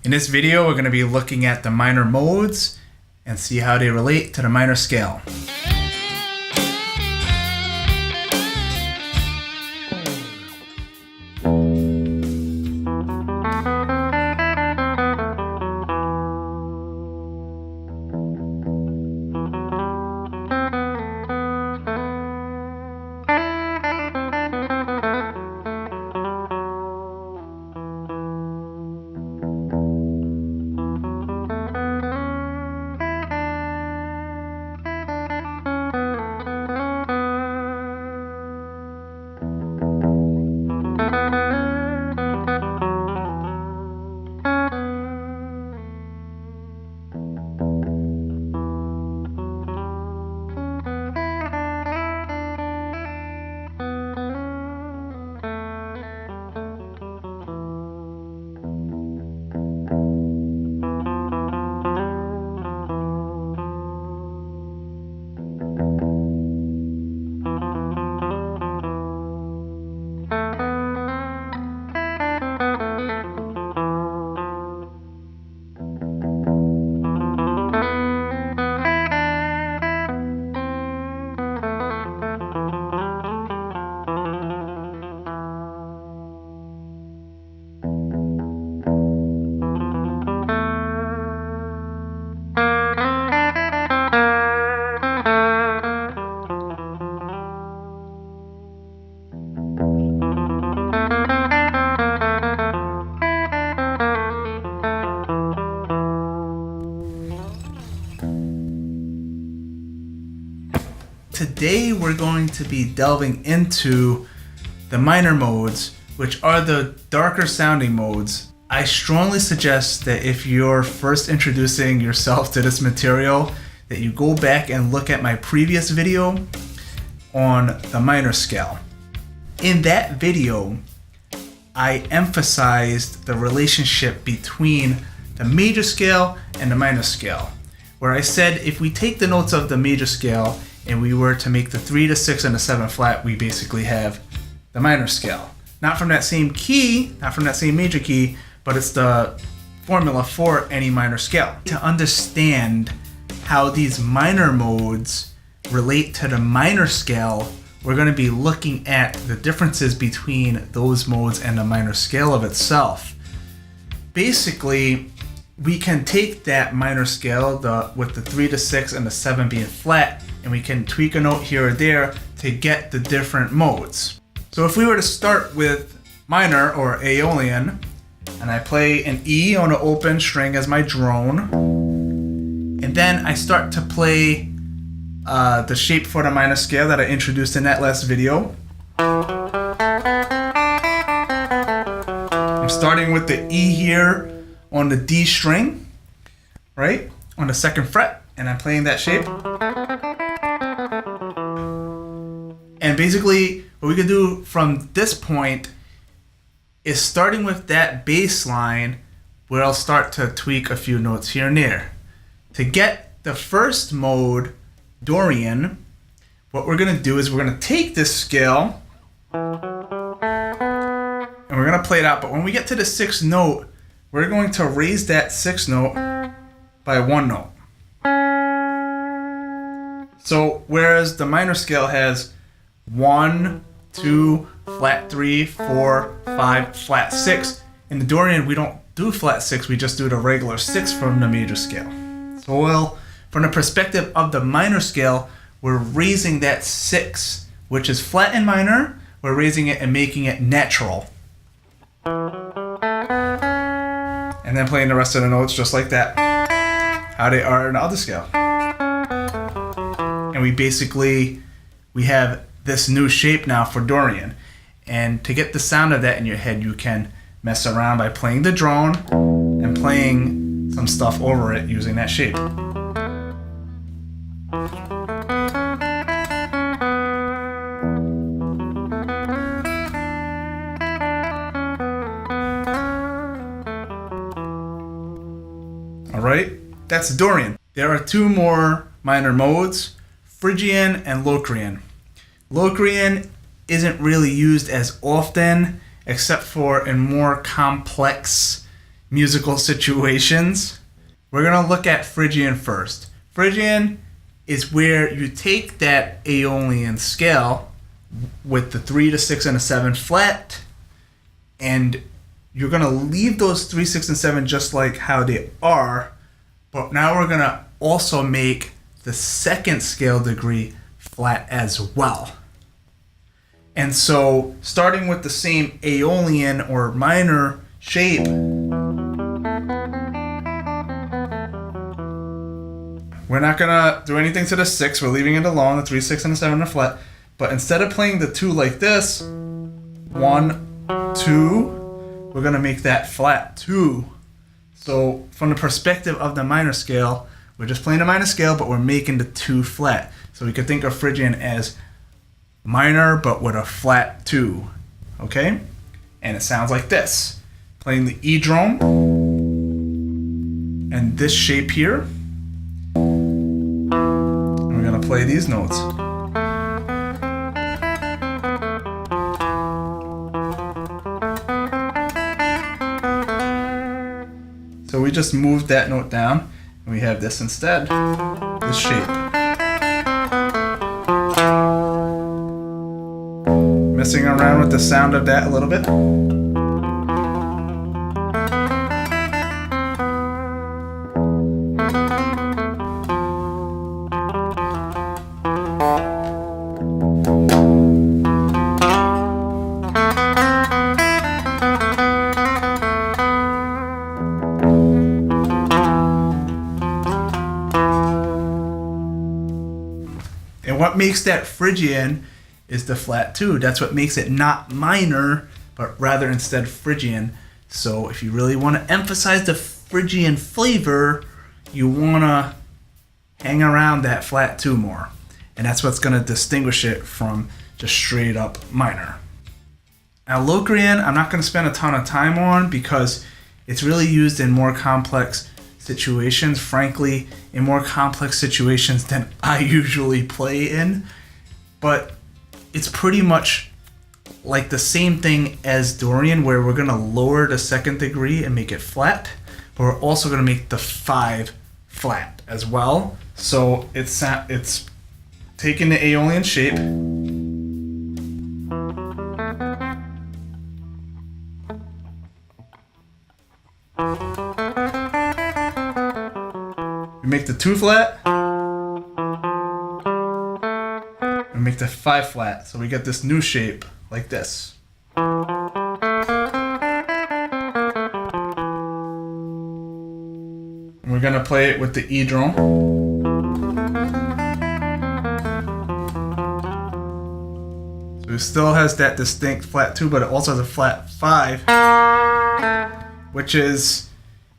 In this video, we're going to be looking at the minor modes and see how they relate to the minor scale. Today we're going to be delving into the minor modes, which are the darker sounding modes. I strongly suggest that if you're first introducing yourself to this material, that you go back and look at my previous video on the minor scale. In that video, I emphasized the relationship between the major scale and the minor scale, where I said if we take the notes of the major scale and we were to make the 3 to 6 and the 7 flat, we basically have the minor scale. Not from that same key, not from that same major key, but it's the formula for any minor scale. To understand how these minor modes relate to the minor scale, we're going to be looking at the differences between those modes and the minor scale of itself. Basically, we can take that minor scale with the 3 to 6 and the 7 being flat, and we can tweak a note here or there to get the different modes. So if we were to start with minor or Aeolian, and I play an E on an open string as my drone, and then I start to play the shape for the minor scale that I introduced in that last video. I'm starting with the E here on the D string, right? On the 2nd fret, and I'm playing that shape. And basically, what we can do from this point is starting with that bass line where I'll start to tweak a few notes here and there. To get the first mode, Dorian, what we're going to do is we're going to take this scale and we're going to play it out. But when we get to the 6th note, we're going to raise that 6th note by 1 note. So whereas the minor scale has 1, 2, flat 3, 4, 5, flat 6. In the Dorian, we don't do flat 6, we just do the regular 6 from the major scale. So well, from the perspective of the minor scale, we're raising that 6, which is flat and minor, we're raising it and making it natural. And then playing the rest of the notes just like that, how they are in the other scale. And we have this new shape now for Dorian. And to get the sound of that in your head, you can mess around by playing the drone and playing some stuff over it using that shape. Alright, that's Dorian. There are 2 more minor modes, Phrygian and Locrian. Locrian isn't really used as often, except for in more complex musical situations. We're gonna look at Phrygian first. Phrygian is where you take that Aeolian scale with the 3, the 6, and the 7 flat, and you're gonna leave those 3, 6, and 7 just like how they are, but now we're gonna also make the second scale degree flat as well. And so, starting with the same Aeolian or minor shape, we're not gonna do anything to the 6, we're leaving it alone, the 3, 6, and the 7 are flat. But instead of playing the 2 like this, 1, 2, we're gonna make that flat 2. So from the perspective of the minor scale, we're just playing the minor scale, but we're making the 2 flat. So we could think of Phrygian as minor, but with a flat 2, okay? And it sounds like this. Playing the E drum, and this shape here. And we're gonna play these notes. So we just moved that note down, and we have this instead, this shape. Messing around with the sound of that a little bit. And what makes that Phrygian is the flat 2. That's what makes it not minor, but rather instead Phrygian. So if you really want to emphasize the Phrygian flavor, you want to hang around that flat 2 more. And that's what's going to distinguish it from just straight up minor. Now Locrian, I'm not going to spend a ton of time on because it's really used in more complex situations, frankly, in more complex situations than I usually play in. But it's pretty much like the same thing as Dorian, where we're going to lower the second degree and make it flat, but we're also going to make the 5 flat as well. So it's taking the Aeolian shape, we make the 2 flat, and make the 5 flat. So we get this new shape like this. And we're gonna play it with the E drum. So it still has that distinct flat 2, but it also has a flat 5, which is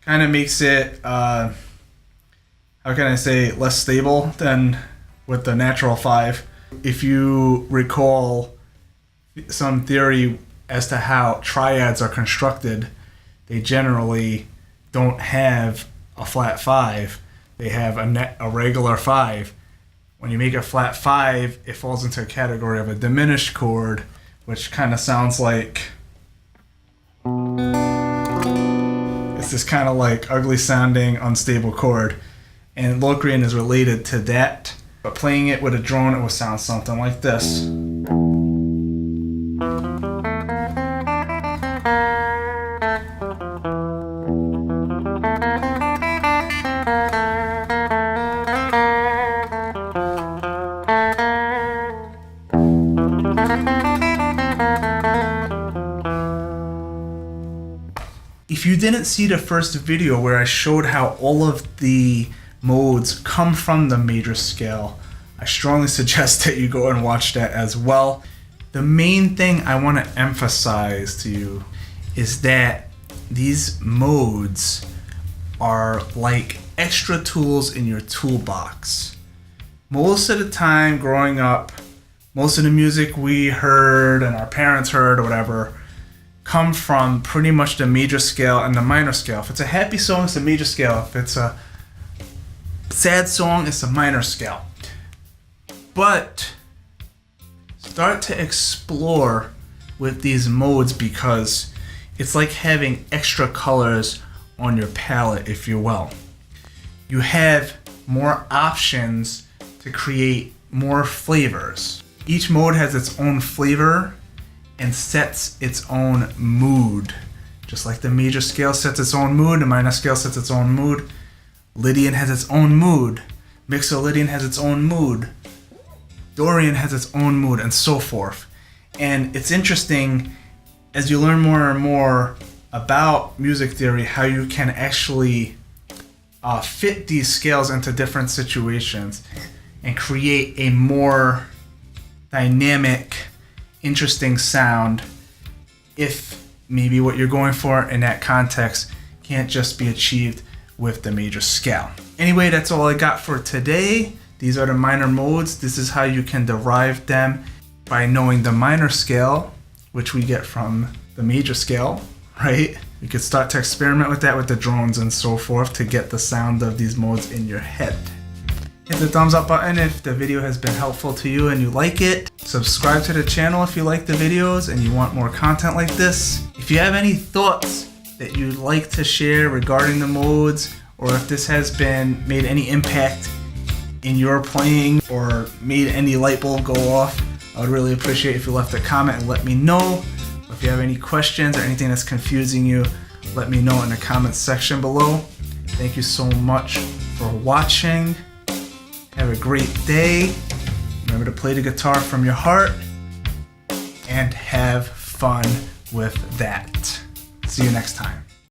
kind of makes it how can I say, less stable than with the natural 5. If you recall some theory as to how triads are constructed, they generally don't have a flat 5. They have a regular 5. When you make a flat 5, it falls into a category of a diminished chord, which kind of sounds like it's this kind of like ugly sounding, unstable chord. And Locrian is related to that, but playing it with a drone, it will sound something like this. If you didn't see the first video where I showed how all of the modes come from the major scale, I strongly suggest that you go and watch that as well. The main thing I want to emphasize to you is that these modes are like extra tools in your toolbox. Most of the time growing up, most of the music we heard and our parents heard or whatever come from pretty much the major scale and the minor scale. If it's a happy song, it's a major scale. If it's a sad song, it's a minor scale. But start to explore with these modes because it's like having extra colors on your palette, if you will. You have more options to create more flavors. Each mode has its own flavor and sets its own mood. Just like the major scale sets its own mood, the minor scale sets its own mood, Lydian has its own mood, Mixolydian has its own mood, Dorian has its own mood, and so forth. And it's interesting as you learn more and more about music theory, how you can actually fit these scales into different situations and create a more dynamic, interesting sound if maybe what you're going for in that context can't just be achieved with the major scale. Anyway, that's all I got for today. These are the minor modes. This is how you can derive them by knowing the minor scale, which we get from the major scale, right? You could start to experiment with that with the drones and so forth to get the sound of these modes in your head. Hit the thumbs up button if the video has been helpful to you and you like it. Subscribe to the channel if you like the videos and you want more content like this. If you have any thoughts that you'd like to share regarding the modes, or if this has made any impact in your playing or made any light bulb go off, I would really appreciate if you left a comment and let me know. If you have any questions or anything that's confusing you, let me know in the comments section below. Thank you so much for watching. Have a great day. Remember to play the guitar from your heart and have fun with that. See you next time.